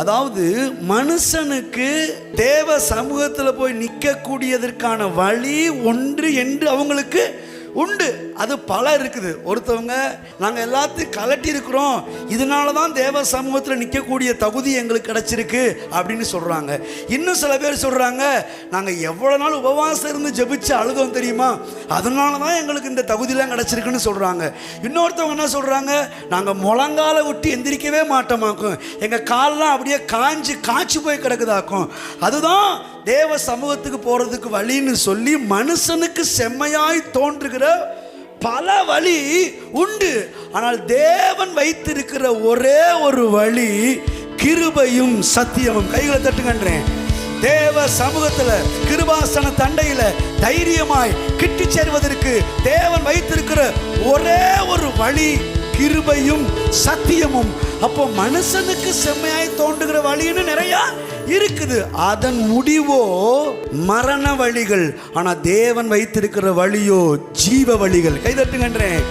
அதாவது மனுஷனுக்கு தேவ சமூகத்தில் போய் நிற்கக்கூடியதற்கான வழி ஒன்று என்று அவங்களுக்கு உண்டு. அது பல இருக்குது. ஒருத்தவங்க நாங்கள் எல்லாத்தையும் கலட்டி இருக்கிறோம், இதனால தான் தேவ சமூகத்தில் நிற்கக்கூடிய தகுதி எங்களுக்கு கிடச்சிருக்கு அப்படின்னு சொல்கிறாங்க. இன்னும் சில பேர் சொல்கிறாங்க, நாங்கள் எவ்வளோ நாள் உபவாசம் இருந்து ஜெபிச்சு அழுதோம் தெரியுமா, அதனால தான் எங்களுக்கு இந்த தகுதியெலாம் கிடச்சிருக்குன்னு சொல்கிறாங்க. இன்னொருத்தவங்க என்ன சொல்கிறாங்க, நாங்கள் முழங்கால விட்டு எந்திரிக்கவே மாட்டோமாக்கும், எங்கள் காலெலாம் அப்படியே காய்ச்சி போய் கிடக்குதாக்கும், அதுதான் தேவ சமூகத்துக்கு போகிறதுக்கு வழின்னு சொல்லி மனுஷனுக்கு செம்மையாய் தோன்றுகிற பல வழி உண்டு. ஆனால் தேவன் வைத்திருக்கிற ஒரே ஒரு வழி கிருபையும் சத்தியமும். கைகளை தட்டுங்கன்றேன். தேவ சமூகத்துல கிருபாசன தண்டையில தைரியமாய் கிட்டி சேருவதற்கு தேவன் வைத்திருக்கிற ஒரே ஒரு வழி கிருபையும் சத்தியமும். அப்போ மனுஷனுக்கு செம்மையாய் தோன்றுகிற வழின்னு நிறைய இருக்குது. அதன் முடிவோ மரண வழிகள். ஆனா தேவன் வைத்திருக்கிற வழியோ ஜீவ வழிகள். கைதட்டுங்கன்றேன்.